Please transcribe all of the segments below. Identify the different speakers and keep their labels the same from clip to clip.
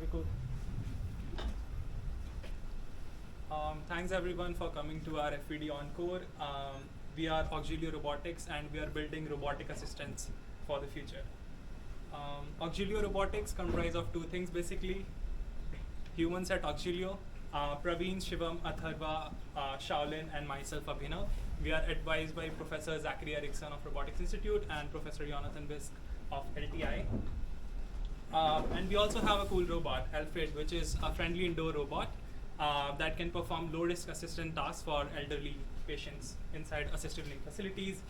Speaker 1: Okay, cool. Thanks everyone for coming to our FPD Encore. We are Auxilio Robotics and we are building robotic assistants for the future. Auxilio Robotics comprise of two things basically. Humans at Auxilio, Praveen, Shivam, Atharva, Shaolin and myself Abhinav. We are advised by Professor Zachary Erickson of Robotics Institute and Professor Jonathan Bisk of LTI. And we also have a cool robot, Alfred, which is a friendly indoor robot that can perform low-risk assistant tasks for elderly patients inside assistive living facilities.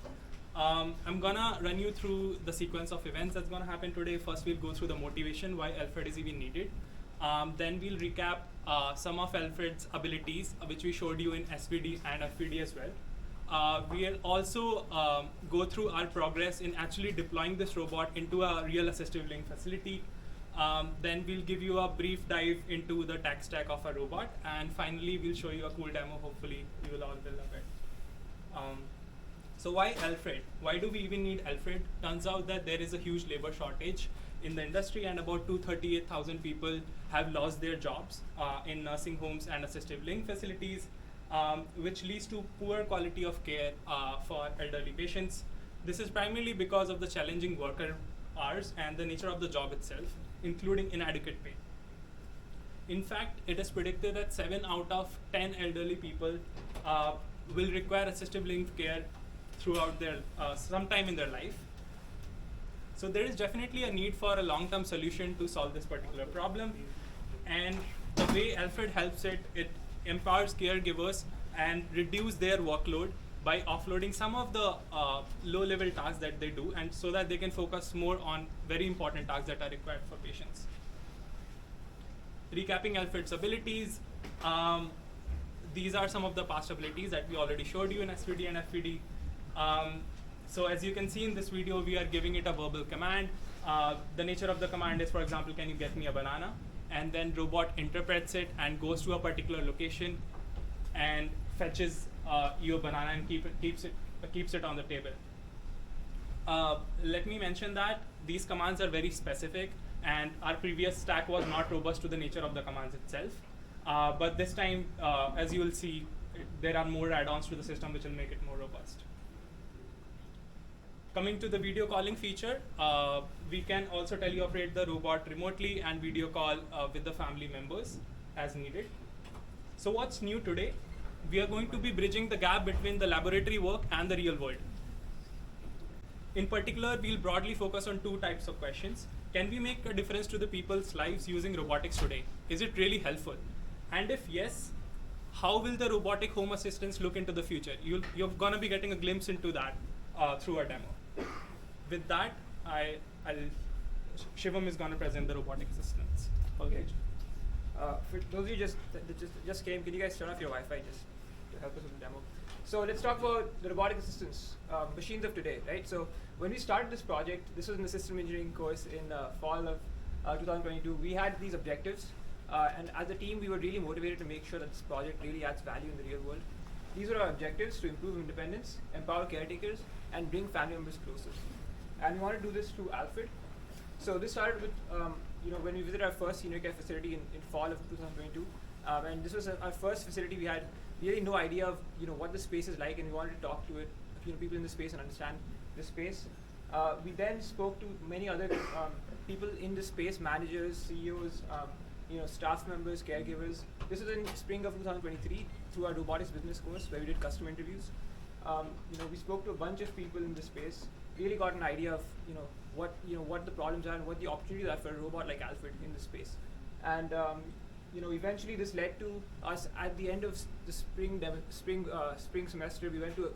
Speaker 1: I'm gonna run you through the sequence of events that's gonna happen today. First, we'll go through the motivation, why Alfred is even needed. Then we'll recap some of Alfred's abilities, which we showed you in SVD and FPD as well. We'll also go through our progress in actually deploying this robot into a real assistive living facility. Then we'll give you a brief dive into the tech stack of a robot. And finally, we'll show you a cool demo. Hopefully, you will all love it. So why Alfred? Why do we even need Alfred? Turns out that there is a huge labor shortage in the industry and about 238,000 people have lost their jobs in nursing homes and assistive living facilities. Which leads to poor quality of care for elderly patients. This is primarily because of the challenging worker hours and the nature of the job itself, including inadequate pay. In fact, it is predicted that 7 out of 10 elderly people will require assistive living care throughout their sometime in their life. So there is definitely a need for a long-term solution to solve this particular problem. And the way Alfred helps it empowers caregivers and reduce their workload by offloading some of the low-level tasks that they do, and so that they can focus more on very important tasks that are required for patients. Recapping Alfred's abilities, these are some of the past abilities that we already showed you in SVD and FPD. So as you can see in this video, we are giving it a verbal command. The nature of the command is, for example, can you get me a banana? And then robot interprets it and goes to a particular location and fetches you a banana and keeps it on the table. Let me mention that these commands are very specific, and our previous stack was not robust to the nature of the commands itself. But this time, as you will see, there are more add-ons to the system which will make it more robust. Coming to the video calling feature, we can also teleoperate the robot remotely and video call with the family members as needed. So what's new today? We are going to be bridging the gap between the laboratory work and the real world. In particular, we'll broadly focus on two types of questions. Can we make a difference to the people's lives using robotics today? Is it really helpful? And if yes, how will the robotic home assistants look into the future? You're gonna be getting a glimpse into that through our demo. With that, Shivam is going to present the robotic assistants.
Speaker 2: Okay. For those of you that just came, can you guys turn off your Wi-Fi just to help us with the demo? So let's talk about the robotic assistants, machines of today, right? So when we started this project, this was in the system engineering course in fall of 2022. We had these objectives, and as a team, we were really motivated to make sure that this project really adds value in the real world. These were our objectives: to improve independence, empower caretakers, and bring family members closer. And we want to do this through Alfred. So this started with, when we visited our first senior care facility in fall of 2022. And this was our first facility. We had really no idea of, what the space is like, and we wanted to talk to people in the space and understand the space. We then spoke to many other people in the space, managers, CEOs, staff members, caregivers. This was in spring of 2023 through our robotics business course, where we did customer interviews. We spoke to a bunch of people in the space, really got an idea of what the problems are and what the opportunities are for a robot like Alfred in the space. And eventually this led to us at the end of the spring semester. We went to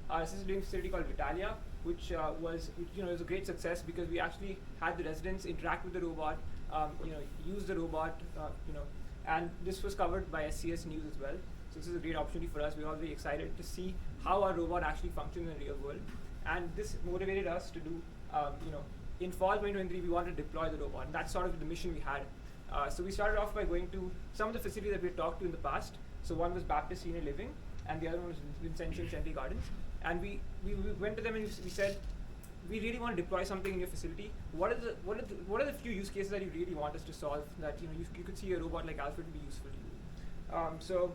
Speaker 2: our assisted living facility called Vitalia, which was a great success because we actually had the residents interact with the robot, use the robot, and this was covered by SCS News as well. So this is a great opportunity for us. We're all very excited to see how our robot actually functions in the real world. And this motivated us to do, in fall 2023, we wanted to deploy the robot. And that's sort of the mission we had. So we started off by going to some of the facilities that we had talked to in the past. So one was Baptist Senior Living, and the other one was Vincentian Gardens. And we went to them and we said, we really want to deploy something in your facility. What are the few use cases that you really want us to solve that you could see a robot like Alfred would be useful to you? So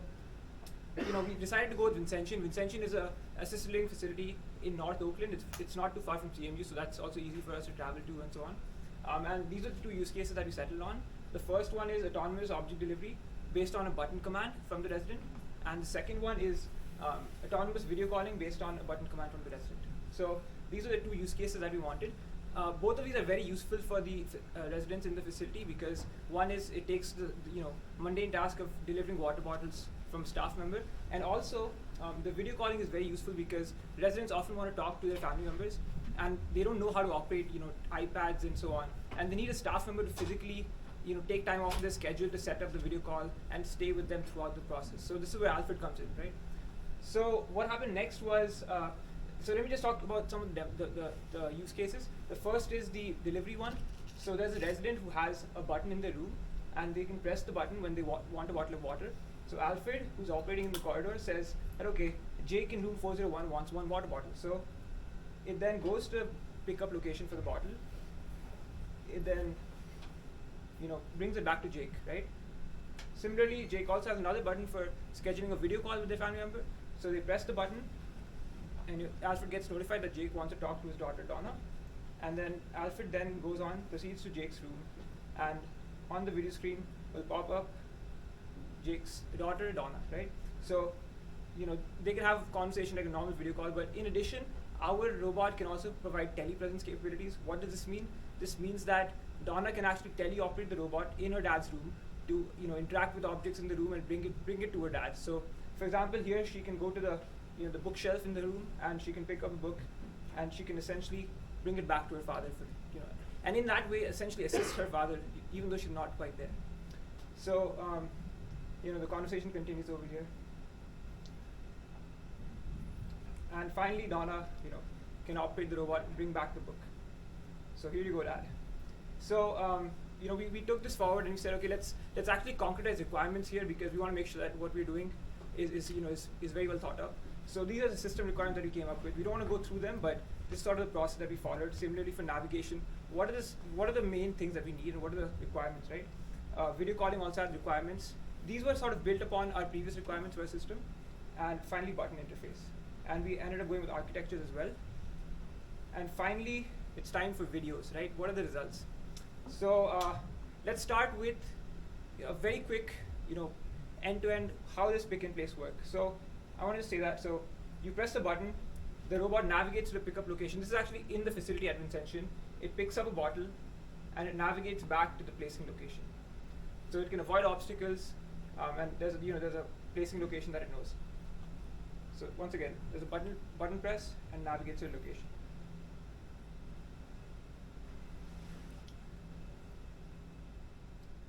Speaker 2: we decided to go with Vincentian. Vincentian is a assisted living facility in North Oakland. It's not too far from CMU, so that's also easy for us to travel to and so on. And these are the two use cases that we settled on. The first one is autonomous object delivery based on a button command from the resident, and the second one is autonomous video calling based on a button command from the resident. So these are the two use cases that we wanted. Both of these are very useful for the residents in the facility because one is it takes the mundane task of delivering water bottles from a staff member, and also the video calling is very useful because residents often want to talk to their family members and they don't know how to operate iPads and so on, and they need a staff member to physically take time off their schedule to set up the video call and stay with them throughout the process. So this is where Alfred comes in, right? So what happened next was, so let me just talk about some of the use cases. The first is the delivery one. So there's a resident who has a button in their room and they can press the button when they want a bottle of water. So Alfred, who's operating in the corridor, says that, okay, Jake in room 401 wants one water bottle. So it then goes to pickup location for the bottle. It then brings it back to Jake, right? Similarly, Jake also has another button for scheduling a video call with their family member. So they press the button, and Alfred gets notified that Jake wants to talk to his daughter Donna, and then Alfred then proceeds to Jake's room, and on the video screen will pop up Jake's daughter Donna, right? So they can have a conversation like a normal video call, but in addition, our robot can also provide telepresence capabilities. What does this mean? This means that Donna can actually teleoperate the robot in her dad's room to interact with objects in the room and bring it to her dad. So, for example, here she can go to the bookshelf in the room and she can pick up a book, and she can essentially bring it back to her father and in that way essentially assist her father even though she's not quite there. So the conversation continues over here, and finally Donna can operate the robot and bring back the book. So here you go, Dad. So we took this forward and we said, okay, let's actually concretize requirements here because we want to make sure that what we're doing is very well thought out. So these are the system requirements that we came up with. We don't want to go through them, but this is sort of the process that we followed. Similarly for navigation, what are the main things that we need and what are the requirements, right? Video calling also has requirements. These were sort of built upon our previous requirements for a system. And finally, button interface. And we ended up going with architectures as well. And finally, it's time for videos, right? What are the results? So let's start with a very quick, end-to-end how this pick and place work. So I want to say that. So you press the button, the robot navigates to the pickup location. This is actually in the facility at Vincentian. It picks up a bottle, and it navigates back to the placing location. So it can avoid obstacles, and there's a placing location that it knows. So once again, there's a button press and navigates to the location.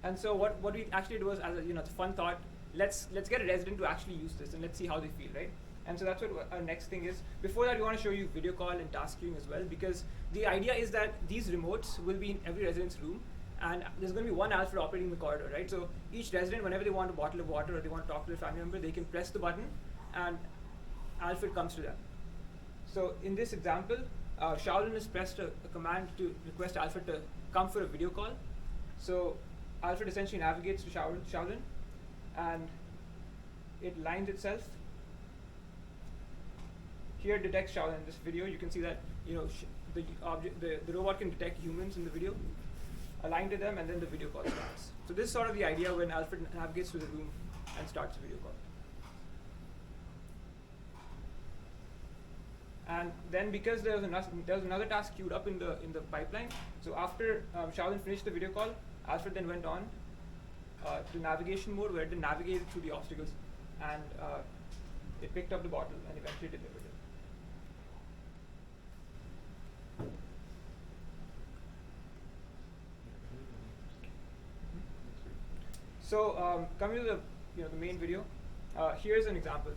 Speaker 2: And so what we actually do is, as it's a fun thought, let's get a resident to actually use this and let's see how they feel, right? And so that's what our next thing is. Before that, we want to show you video call and task queuing as well, because the idea is that these remotes will be in every resident's room, and there's going to be one Alfred operating in the corridor, right? So each resident, whenever they want a bottle of water or they want to talk to their family member, they can press the button, and Alfred comes to them. So in this example, Shaolin has pressed a command to request Alfred to come for a video call. So Alfred essentially navigates to Shaolin, and it lines itself. Here it detects Shaolin in this video. You can see that the robot can detect humans in the video, align to them, and then the video call starts. So this is sort of the idea when Alfred navigates to the room and starts the video call. And then because there was another task queued up in the pipeline, so after Shaolin finished the video call, Alfred then went on to navigation mode, where it then navigated through the obstacles, and it picked up the bottle and eventually delivered it. So coming to the main video, here's an example.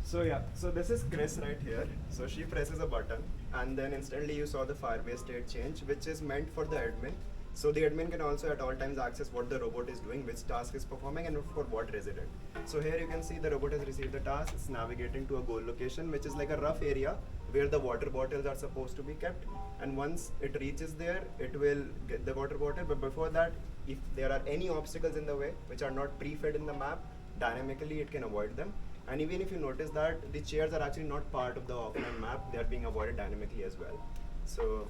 Speaker 3: So this is Chris right here. So she presses a button, and then instantly you saw the Firebase state change, which is meant for the admin. So the admin can also at all times access what the robot is doing, which task is performing, and for what resident. So here you can see the robot has received the task. It's navigating to a goal location, which is like a rough area where the water bottles are supposed to be kept. And once it reaches there, it will get the water bottle. But before that, if there are any obstacles in the way which are not pre-fed in the map, dynamically it can avoid them. And even if you notice that the chairs are actually not part of the offline map, they are being avoided dynamically as well. So,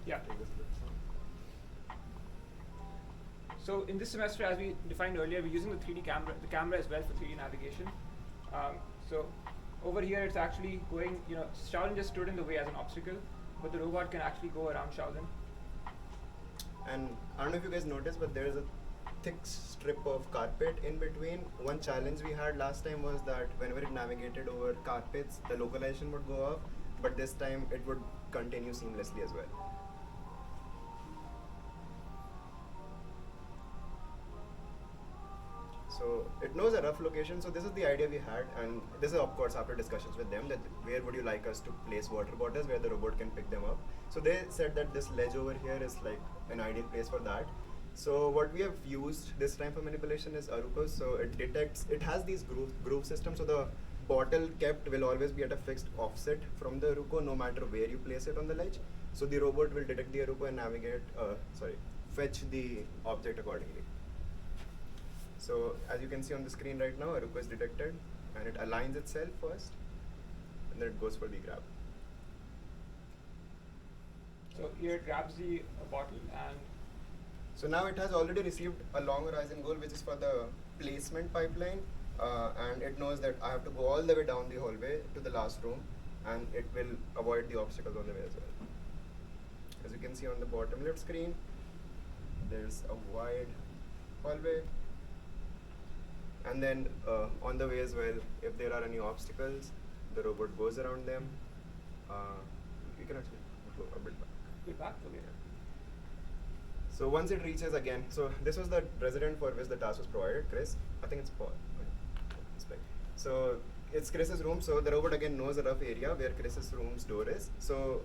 Speaker 2: Yeah.
Speaker 3: take this bit.
Speaker 2: So in this semester, as we defined earlier, we're using the 3D camera, as well for 3D navigation. So over here, it's actually going, Shaolin just stood in the way as an obstacle, but the robot can actually go around Shaolin.
Speaker 3: And I don't know if you guys noticed, but there is a thick strip of carpet in between. One challenge we had last time was that whenever it navigated over carpets, the localization would go off, but this time it would continue seamlessly as well. So it knows a rough location. So this is the idea we had, and this is of course after discussions with them that where would you like us to place water bottles where the robot can pick them up. So they said that this ledge over here is like an ideal place for that. So what we have used this time for manipulation is Arupos. So it detects, it has these groove systems. So the bottle kept will always be at a fixed offset from the Aruko no matter where you place it on the ledge. So the robot will detect the Aruko and fetch the object accordingly. So as you can see on the screen right now, Aruko is detected and it aligns itself first and then it goes for the grab.
Speaker 2: So here it grabs the bottle and
Speaker 3: so now it has already received a long horizon goal which is for the placement pipeline and it knows that I have to go all the way down the hallway to the last room and it will avoid the obstacles on the way as well. As you can see on the bottom left screen, there's a wide hallway. And then on the way as well, if there are any obstacles, the robot goes around them. You can actually go a bit back.
Speaker 2: get back to later.
Speaker 3: So once it reaches again, so this was the resident for which the task was provided, Chris. I think it's Paul. So it's Chris's room. So the robot again knows a rough area where Chris's room's door is. So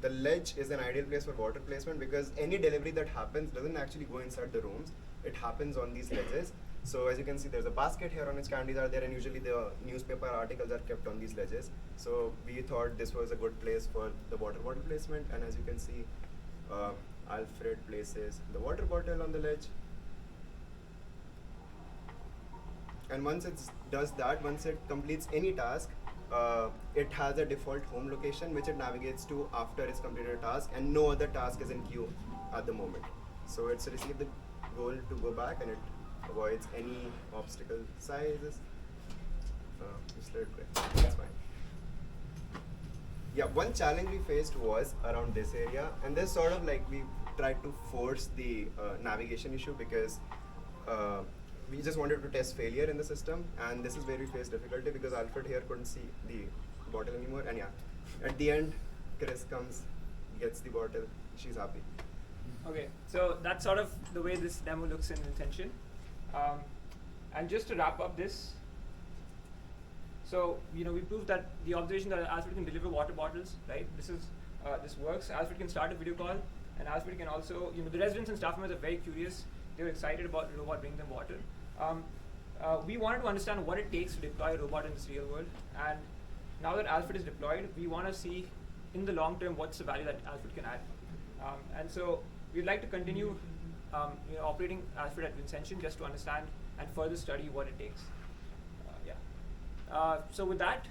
Speaker 3: the ledge is an ideal place for water placement because any delivery that happens doesn't actually go inside the rooms. It happens on these ledges. So as you can see, there's a basket here on which candies are there, and usually the newspaper articles are kept on these ledges. So we thought this was a good place for the water bottle placement. And as you can see, Alfred places the water bottle on the ledge. And once it does that, once it completes any task, it has a default home location which it navigates to after it's completed a task, and no other task is in queue at the moment. So it's received the goal to go back, and it avoids any obstacle sizes. Just let it play. That's fine. Yeah, one challenge we faced was around this area, and this sort of like we tried to force the navigation issue because we just wanted to test failure in the system, and this is where we faced difficulty because Alfred here couldn't see the bottle anymore, and yeah, at the end, Chris comes, gets the bottle, she's happy.
Speaker 2: Okay, so that's sort of the way this demo looks in intention. And just to wrap up this, so we proved that the observation that Alfred can deliver water bottles, right? This works. Alfred can start a video call, and Alfred can also, the residents and staff members are very curious. They were excited about the robot bringing them water. We wanted to understand what it takes to deploy a robot in this real world, and now that Alfred is deployed, we want to see in the long term what's the value that Alfred can add. And so we'd like to continue operating Alfred at Vincentian just to understand and further study what it takes. So with that,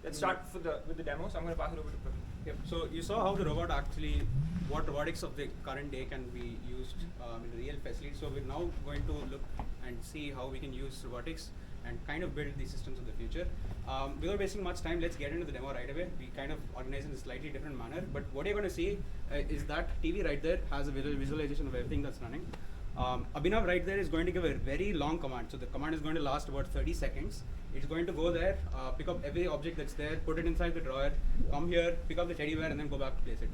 Speaker 2: let's start with the demo. So I'm going to pass it over to Praveen.
Speaker 4: Yep. So you saw how the robot actually, what robotics of the current day can be used in a real facility. So we're now going to look and see how we can use robotics and kind of build these systems of the future. Without wasting much time, let's get into the demo right away. We kind of organize in a slightly different manner, but what you're going to see is that TV right there has a visualization of everything that's running. Abhinav right there is going to give a very long command. So the command is going to last about 30 seconds. It's going to go there, pick up every object that's there, put it inside the drawer, come here, pick up the teddy bear, and then go back to place it.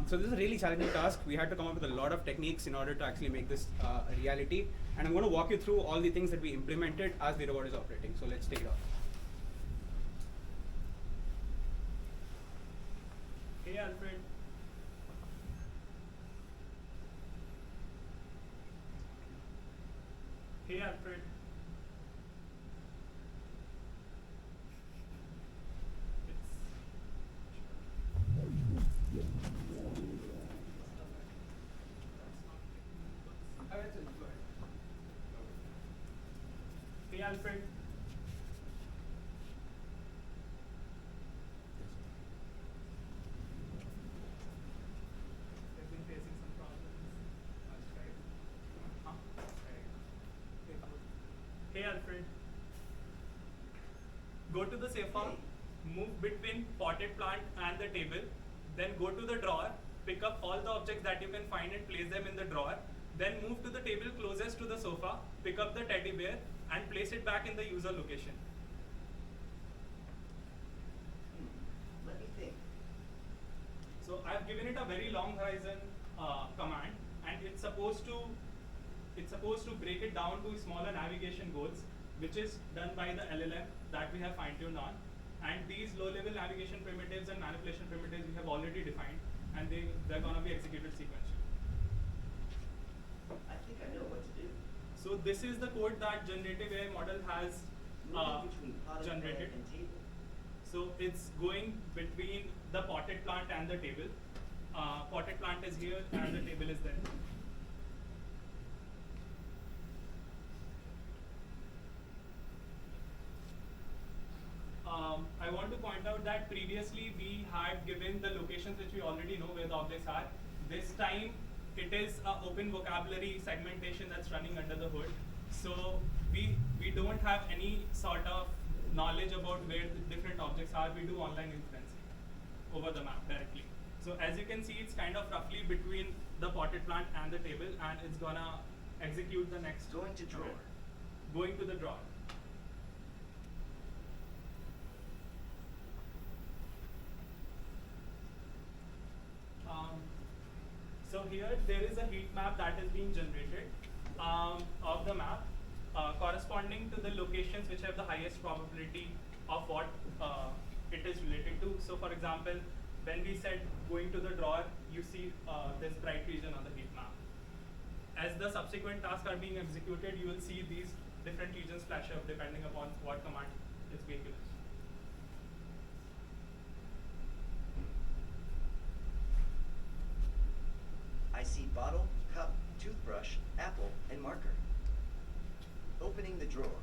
Speaker 4: So this is a really challenging task. We had to come up with a lot of techniques in order to actually make this a reality. And I'm going to walk you through all the things that we implemented as the robot is operating. So let's take it off.
Speaker 1: Hey Alfred. Hey Alfred. Hey Alfred. They've been facing some problems. That's right. Huh? Right. Okay, cool. Hey Alfred. Go to the sofa, move between potted plant and the table, then go to the drawer, pick up all the objects that you can find and place them in the drawer, then move to the table closest to the sofa, pick up the teddy bear and place it back in the user location.
Speaker 5: Let me think.
Speaker 1: So I've given it a very long horizon command, and it's supposed to break it down to smaller navigation goals, which is done by the LLM that we have fine-tuned on. And these low-level navigation primitives and manipulation primitives we have already defined, and they're going to be executed sequentially.
Speaker 5: I think I know what to do.
Speaker 1: So this is the code that generative AI model has
Speaker 5: Moving between potted plant
Speaker 1: generated.
Speaker 5: and table.
Speaker 1: So it's going between the potted plant and the table. Potted plant is here and the table is there. I want to point out that previously we had given the locations which we already know where the objects are. This time it is an open vocabulary segmentation that's running under the hood. So we don't have any sort of knowledge about where the different objects are. We do online inferencing over the map directly. So as you can see, it's kind of roughly between the potted plant and the table, and it's gonna execute the next.
Speaker 5: Going to drawer.
Speaker 1: Going to the drawer. So here there is a heat map that is being generated of the map corresponding to the locations which have the highest probability of what it is related to. So for example, when we said going to the drawer, you see this bright region on the heat map. As the subsequent tasks are being executed, you will see these different regions flash up depending upon what command is being used.
Speaker 5: I see bottle, cup, toothbrush, apple, and marker. Opening the drawer.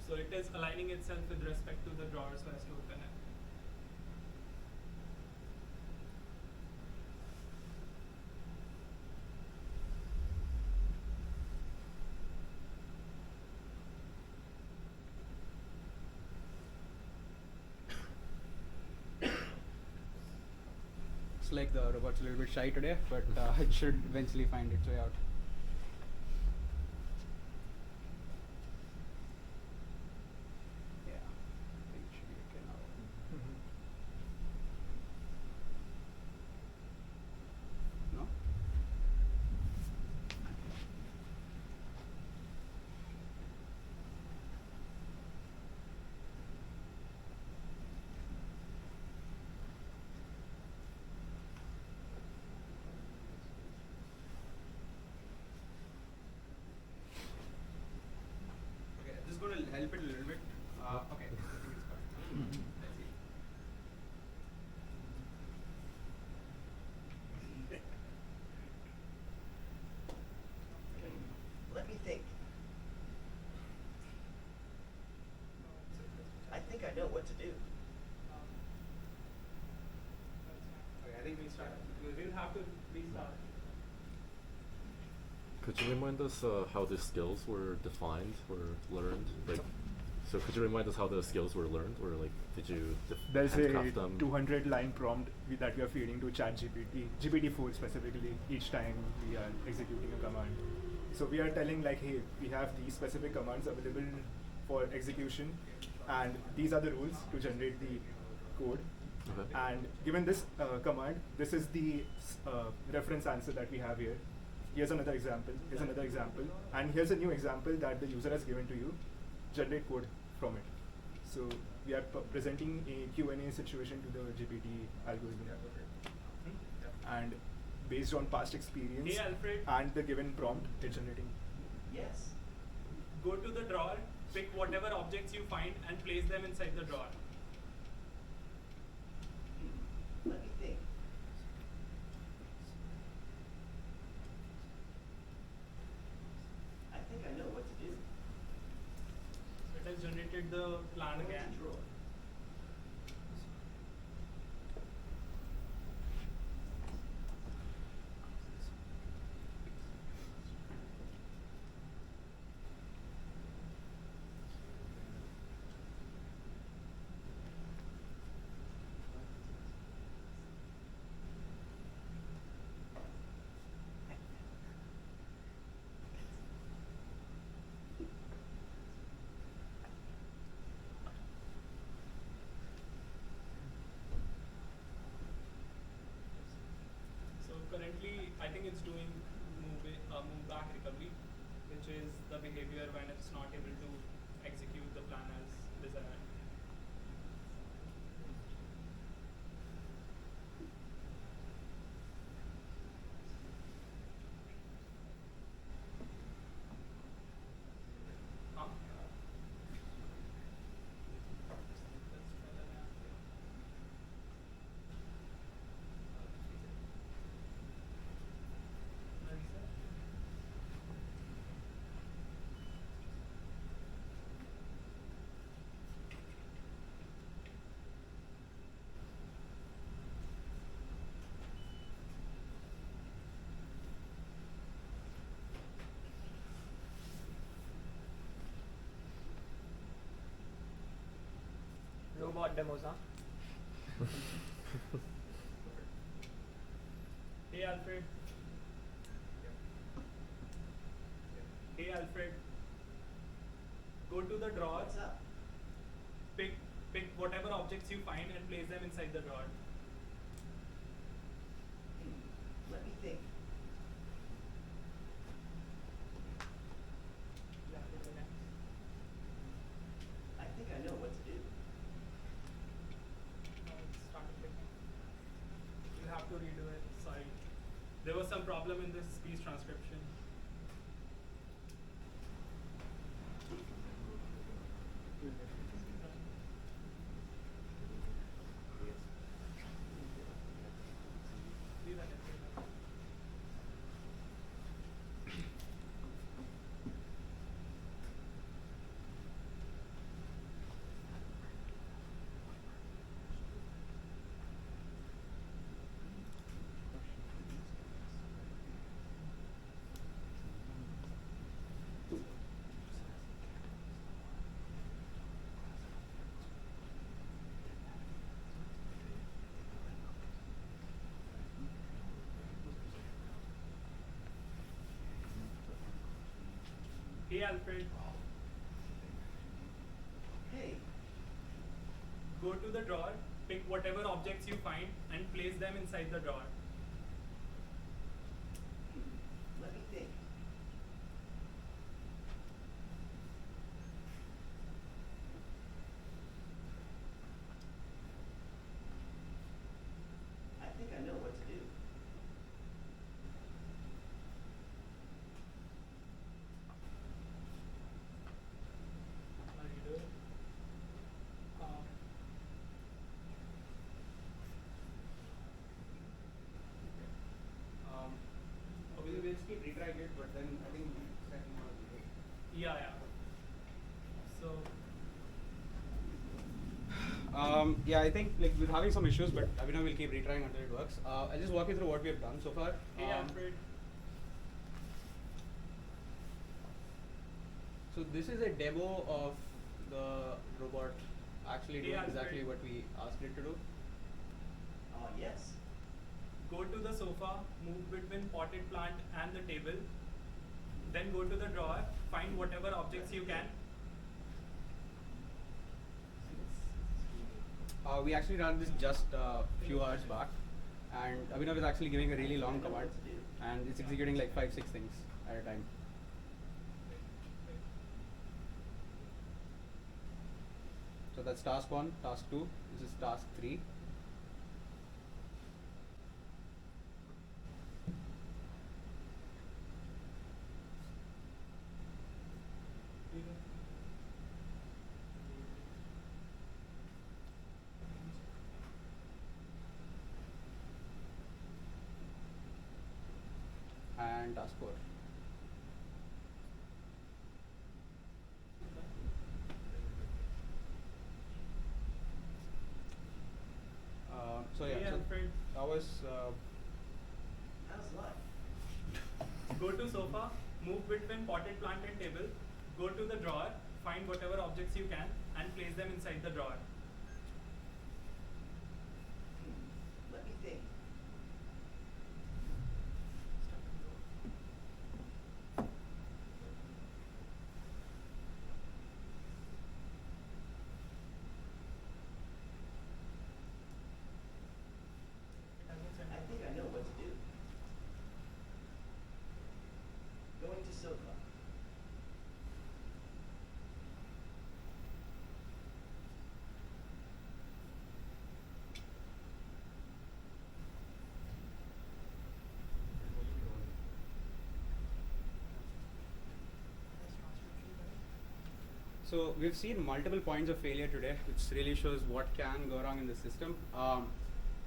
Speaker 1: So it is aligning itself with respect to the drawer so as to open it.
Speaker 4: Looks like the robot's a little bit shy today, but it should eventually find its way out. Yeah, I think it should be okay now. No? Okay, this is going to help it a little bit. Okay, I think it's fine. Let's see.
Speaker 5: Let me think. I think I know what to do.
Speaker 1: Okay, I think we start. We'll have to restart.
Speaker 6: Could you remind us how the skills were defined or learned? Like, so could you remind us how the skills were learned, or like, did you
Speaker 7: There's a
Speaker 6: handcraft them?
Speaker 7: 200-line prompt that we are feeding to ChatGPT, GPT-4 specifically, each time we are executing a command. So we are telling like, hey, we have these specific commands available for execution, and these are the rules to generate the code.
Speaker 6: Okay.
Speaker 7: And given this command, this is the reference answer that we have here. Here's another example, here's another example, and here's a new example that the user has given to you. Generate code from it. So we are presenting a Q&A situation to the GPT algorithm. And based on past experience
Speaker 1: Hey, Alfred.
Speaker 7: and the given prompt, it's generating.
Speaker 5: Yes.
Speaker 1: Go to the drawer, pick whatever objects you find, and place them inside the drawer.
Speaker 5: Let me think. I think I know what to do.
Speaker 1: It has generated the plan
Speaker 5: Go to
Speaker 1: again.
Speaker 5: drawer.
Speaker 1: So currently, I think it's doing move back recovery, which is the behavior when it's not able to execute the plan as desired. Huh?
Speaker 2: Robot demos, huh?
Speaker 1: Hey Alfred. Hey Alfred. Go to the drawer,
Speaker 5: What's up?
Speaker 1: pick whatever objects you find and place them inside the drawer.
Speaker 5: Let me think. I think I know what to do.
Speaker 1: It's started picking. You have to redo it. Sorry. There was some problem in this speech transcription. Hey Alfred.
Speaker 5: Hey,
Speaker 1: Go to the drawer, pick whatever objects you find and place them inside the drawer.
Speaker 5: let me think. I think I know what to do.
Speaker 1: I'll redo it.
Speaker 4: Obviously, we'll just keep retrying it, but then I think
Speaker 1: Yeah. So
Speaker 4: yeah, I think like we're having some issues, but Abhinav will keep retrying until it works. I'll just walk you through what we have done so far.
Speaker 1: hey Alfred.
Speaker 4: So this is a demo of the robot actually doing
Speaker 1: Yeah,
Speaker 4: exactly
Speaker 1: great.
Speaker 4: what we asked it to do.
Speaker 5: Yes.
Speaker 1: Go to the sofa, move between potted plant and the table. Then go to the drawer, find whatever objects you can.
Speaker 4: We actually ran this just a few hours back, and Abhinav is actually giving a really long command, and it's executing like 5-6 things at a time. So that's task 1, task 2, this is task 3. And task 4. So yeah,
Speaker 1: Hey,
Speaker 4: so
Speaker 1: Alfred.
Speaker 4: that was
Speaker 5: How's life?
Speaker 1: Go to sofa, move between potted plant and table, go to the drawer, find whatever objects you can, and place them inside the drawer.
Speaker 5: Let me think. I think I know what to do. Going to sofa.
Speaker 4: So we've seen multiple points of failure today, which really shows what can go wrong in the system.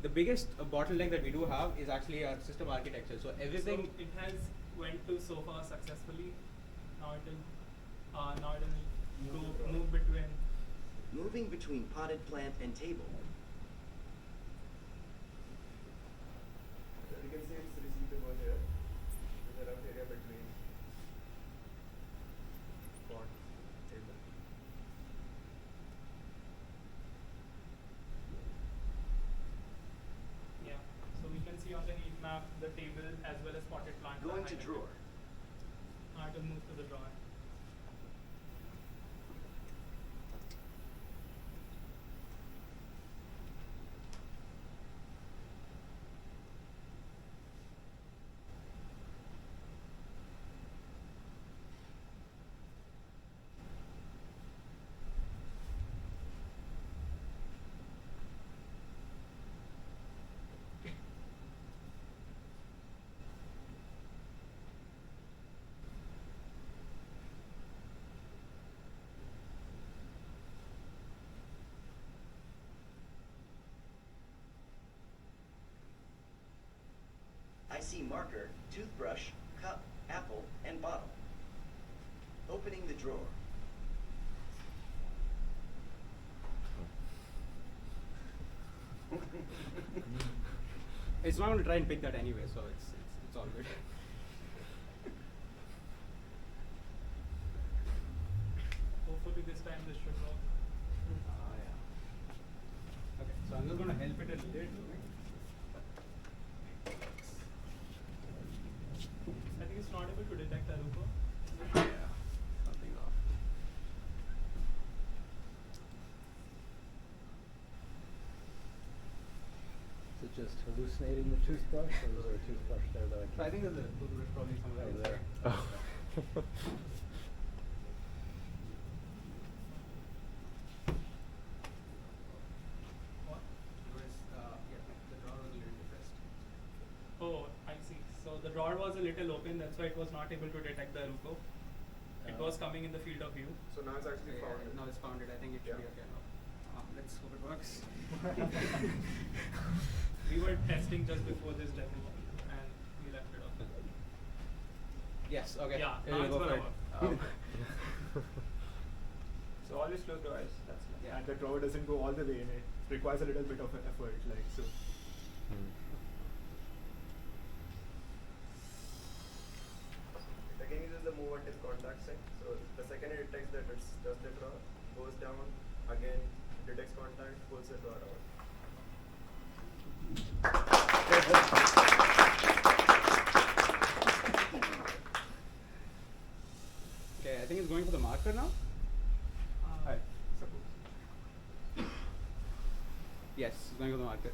Speaker 4: The biggest bottleneck that we do have is actually our system architecture. So everything.
Speaker 1: So it has went to sofa successfully. Now it will move between.
Speaker 5: Moving between potted plant and table.
Speaker 3: So you can see it's received over here. There's a rough area between pot, table.
Speaker 1: Yeah. So we can see on the heat map the table as well as potted plants. are
Speaker 5: Going to
Speaker 1: highlighted.
Speaker 5: drawer.
Speaker 1: Now it will move to the drawer.
Speaker 5: I see marker, toothbrush, cup, apple, and bottle. Opening the drawer.
Speaker 4: It's not going to try and pick that anyway, so it's all good.
Speaker 1: Hopefully this time this should work.
Speaker 4: Yeah. Okay, so I'm just going to help it a little bit.
Speaker 1: I think it's not able to detect Aruko.
Speaker 4: Yeah, something's off.
Speaker 8: Is it just hallucinating the toothbrush, or is there a toothbrush there that I
Speaker 4: So I
Speaker 8: can?
Speaker 4: think there's a toothbrush probably somewhere
Speaker 8: Oh,
Speaker 4: in
Speaker 8: there.
Speaker 6: Oh.
Speaker 1: What?
Speaker 4: Yeah, the drawer was a little depressed.
Speaker 1: Oh, I see. So the drawer was a little open, that's why it was not able to detect the Aruko. It was coming in the field of view.
Speaker 3: So now it's actually
Speaker 4: Yeah,
Speaker 3: found.
Speaker 4: now it's found it. I think it should be
Speaker 3: Yeah.
Speaker 4: okay now. Let's hope it works.
Speaker 1: We were testing just before this demo and we left it off.
Speaker 4: Yes, okay.
Speaker 1: Yeah,
Speaker 4: Here
Speaker 1: now
Speaker 4: we
Speaker 1: it's
Speaker 4: go for
Speaker 1: gonna
Speaker 4: it.
Speaker 1: work.
Speaker 2: So always close the eyes. That's
Speaker 4: Yeah.
Speaker 7: And the drawer doesn't go all the way in it. Requires a little bit of effort, like so.
Speaker 3: It again uses the move until contact set. So the second it detects that it's just the drawer, goes down, again detects contact, pulls the drawer out.
Speaker 4: Okay, I think it's going for the marker now.
Speaker 1: Uh,
Speaker 7: I suppose.
Speaker 4: Yes, it's going to the marker.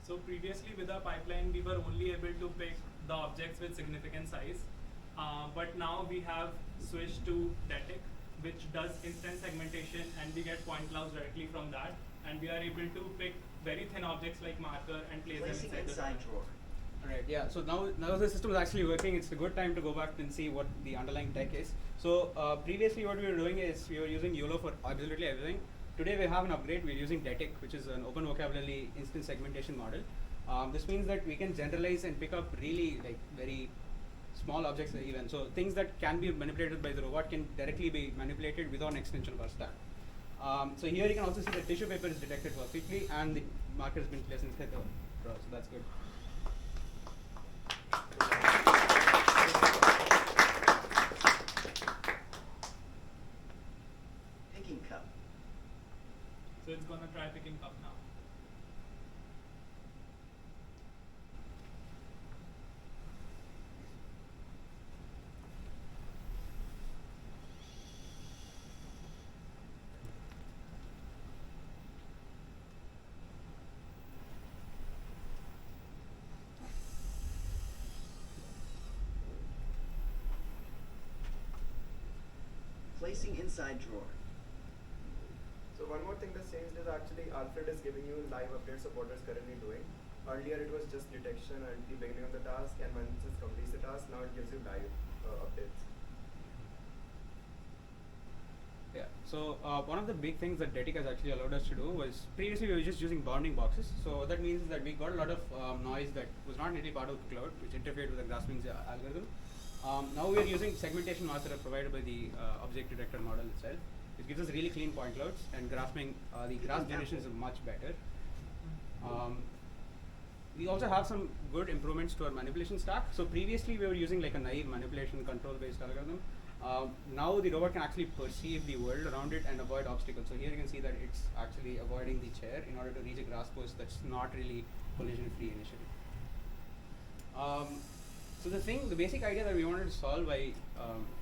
Speaker 1: So previously with our pipeline, we were only able to pick the objects with significant size. But now we have switched to DETIC, which does instant segmentation, and we get point clouds directly from that. And we are able to pick very thin objects like marker and place them
Speaker 5: Placing
Speaker 1: inside the
Speaker 5: inside drawer.
Speaker 4: Alright, yeah. So now the system is actually working. It's a good time to go back and see what the underlying tech is. So previously what we were doing is we were using YOLO for absolutely everything. Today we have an upgrade. We're using DETIC, which is an open vocabulary instant segmentation model. This means that we can generalize and pick up really like very small objects even. So things that can be manipulated by the robot can directly be manipulated without an extension of our stack. So here you can also see the tissue paper is detected perfectly and the marker has been placed inside the drawer. So that's good.
Speaker 5: Picking cup.
Speaker 1: So it's gonna try picking up now.
Speaker 5: Placing inside drawer.
Speaker 3: So one more thing that's changed is actually Alfred is giving you live updates of what it's currently doing. Earlier it was just detection at the beginning of the task, and once it completes the task, now it gives you live updates.
Speaker 4: Yeah. So one of the big things that DETIC has actually allowed us to do was previously we were just using bounding boxes. So that means that we got a lot of noise that was not really part of the cloud, which interfered with the grasping algorithm. Now we are using segmentation masks that are provided by the object detector model itself. It gives us really clean point clouds, and grasping the grasp generation is much better. We also have some good improvements to our manipulation stack. So previously we were using like a naive manipulation control based algorithm. Now the robot can actually perceive the world around it and avoid obstacles. So here you can see that it's actually avoiding the chair in order to reach a grasp post that's not really collision free initially. So the basic idea that we wanted to solve by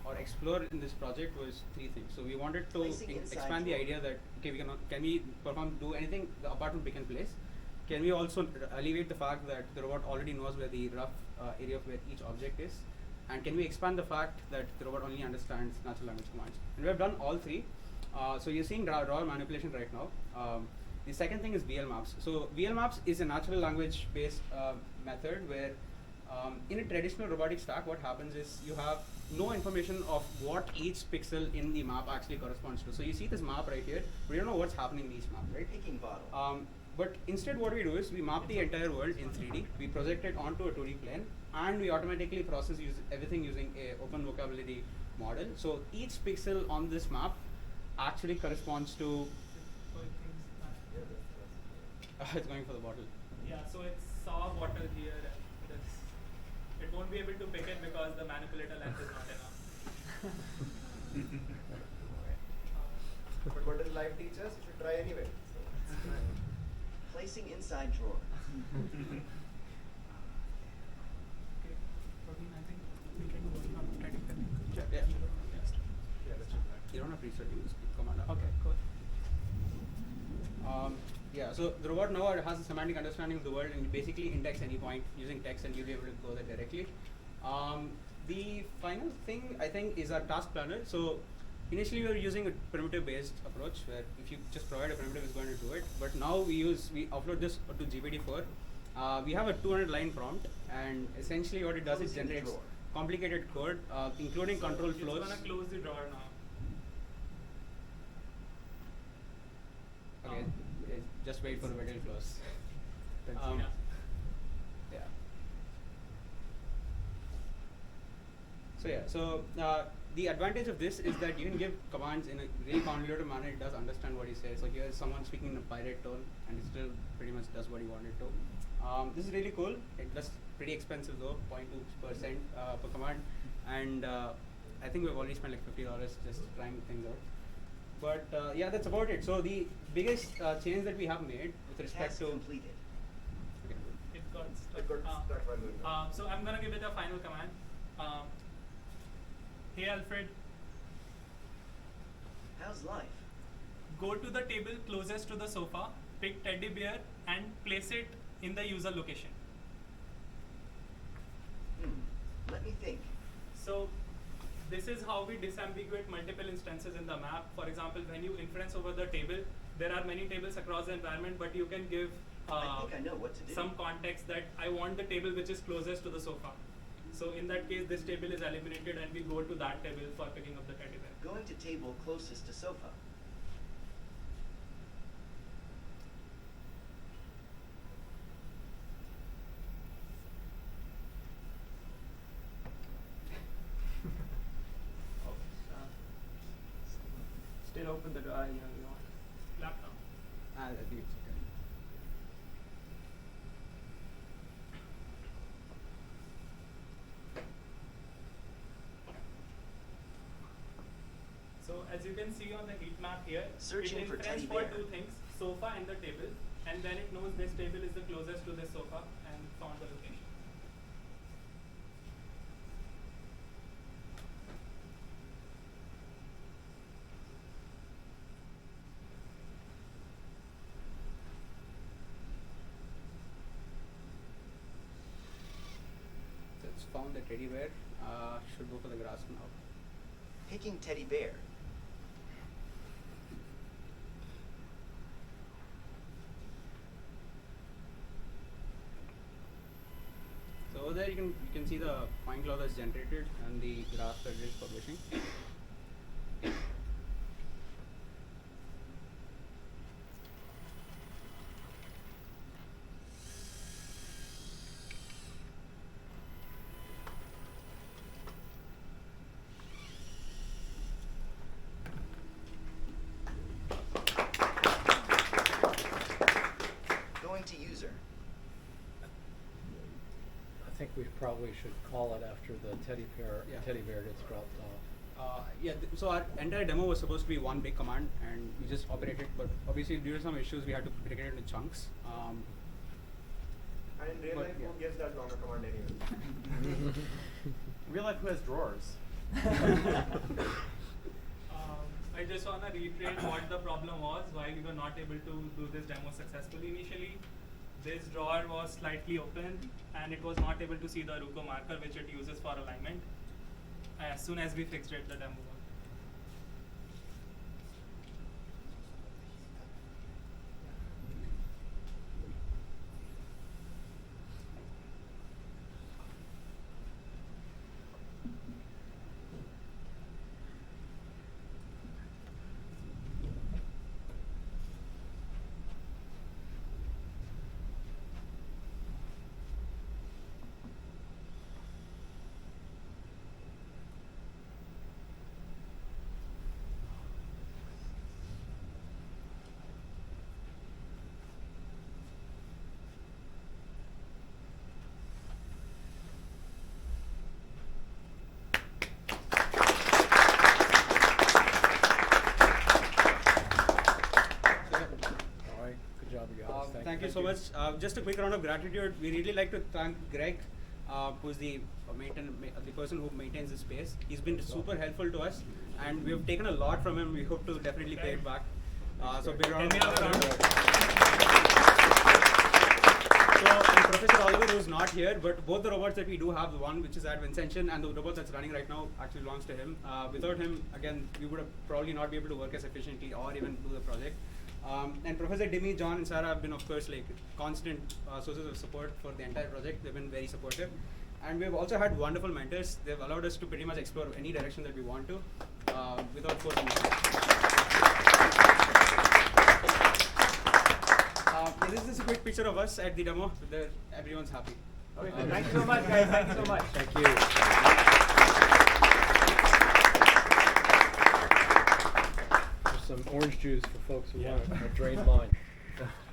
Speaker 4: or explore in this project was three things. So we wanted to expand the idea that can we do anything apart from pick and place? Can we also alleviate the fact that the robot already knows where the rough area of where each object is? And can we expand the fact that the robot only understands natural language commands? And we have done all three. So you're seeing raw manipulation right now. The second thing is VL maps. So VL maps is a natural language based method where in a traditional robotic stack, what happens is you have no information of what each pixel in the map actually corresponds to. So you see this map right here, we don't know what's happening in each map, right?
Speaker 5: Picking bottle.
Speaker 4: But instead what we do is we map the entire world in 3D, we project it onto a 2D plane, and we automatically process everything using a open vocabulary model. So each pixel on this map actually corresponds to it's going for the bottle.
Speaker 1: Yeah, so it saw bottle here. It won't be able to pick it because the manipulator length is not enough.
Speaker 3: But what does live teach us? You should try anyway. So
Speaker 5: Placing inside drawer.
Speaker 1: Okay, Praveen, I think we can go on writing the
Speaker 4: Yeah.
Speaker 3: yeah, let's do that.
Speaker 4: You don't have to reset, you just keep command up.
Speaker 1: Okay, cool.
Speaker 4: Yeah, so the robot now has a semantic understanding of the world and basically index any point using text, and you'll be able to go there directly. The final thing I think is our task planner. So initially we were using a primitive based approach where if you just provide a primitive, it's going to do it. But now we upload this to GPT-4. We have a 200 line prompt, and essentially what it does is generates complicated code, including control flows.
Speaker 1: It's gonna close the drawer now.
Speaker 4: Okay, just wait for the video to close.
Speaker 1: Yeah.
Speaker 4: Yeah. So the advantage of this is that you can give commands in a really convoluted manner. It does understand what you say. So here is someone speaking in a pirate tone, and it still pretty much does what you want it to. This is really cool. It does pretty expensive though, 0.2% per command, and I think we've already spent like $50 just trying things out. But yeah, that's about it. So the biggest change that we have made with respect
Speaker 5: Task
Speaker 4: to
Speaker 5: completed.
Speaker 4: okay.
Speaker 1: It got stuck.
Speaker 3: It got stuck while doing that.
Speaker 1: So I'm gonna give it a final command. Hey Alfred,
Speaker 5: How's life?
Speaker 1: go to the table closest to the sofa, pick teddy bear and place it in the user location.
Speaker 5: Let me think.
Speaker 1: So this is how we disambiguate multiple instances in the map. For example, when you inference over the table, there are many tables across the environment, but you can give
Speaker 5: I think I know what to do.
Speaker 1: some context that I want the table which is closest to the sofa. So in that case, this table is eliminated and we go to that table for picking up the teddy bear.
Speaker 5: Going to table closest to sofa.
Speaker 2: Still open the door, you know.
Speaker 1: Laptop.
Speaker 4: I think it's okay.
Speaker 1: So as you can see on the heat map here,
Speaker 5: Searching
Speaker 1: it
Speaker 5: for
Speaker 1: inference
Speaker 5: teddy
Speaker 1: for
Speaker 5: bear.
Speaker 1: two things, sofa and the table, and then it knows this table is the closest to this sofa and found the location.
Speaker 4: So it's found the teddy bear. Should go for the grass now.
Speaker 5: Picking teddy bear.
Speaker 4: So over there you can see the point cloud that's generated and the graph that it is publishing.
Speaker 5: Going to user.
Speaker 8: I think we probably should call it after the teddy bear gets dropped off.
Speaker 4: So our entire demo was supposed to be one big command, and we just operated. But obviously, due to some issues, we had to break it into chunks.
Speaker 3: And in real
Speaker 4: But
Speaker 3: life,
Speaker 4: yeah.
Speaker 3: who gives that longer command anyway?
Speaker 9: Real life, who has drawers?
Speaker 1: I just want to reiterate what the problem was, why we were not able to do this demo successfully initially. This drawer was slightly open and it was not able to see the Ruko marker which it uses for alignment. As soon as we fixed it, the demo worked.
Speaker 8: All right, good job, you guys.
Speaker 4: Thank you so much. Just a quick round of gratitude. We really like to thank Greg, who's the person who maintains the space. He's been super helpful to us, and we've taken a lot from him. We hope to definitely pay it back. So big round of applause. So, and Professor Oliver, who's not here, but both the robots that we do have, the one which is at Vincentian and the robot that's running right now actually belongs to him. Without him, again, we would have probably not be able to work as efficiently or even do the project. And Professor Dimi, John, and Sarah have been, of course, like constant sources of support for the entire project. They've been very supportive. And we've also had wonderful mentors. They've allowed us to pretty much explore any direction that we want to without forcing us. This is a quick picture of us at the demo. Everyone's happy.
Speaker 2: Okay, thank you so much, guys. Thank you so much.
Speaker 8: Thank you. There's some orange juice for folks who want a drained mind.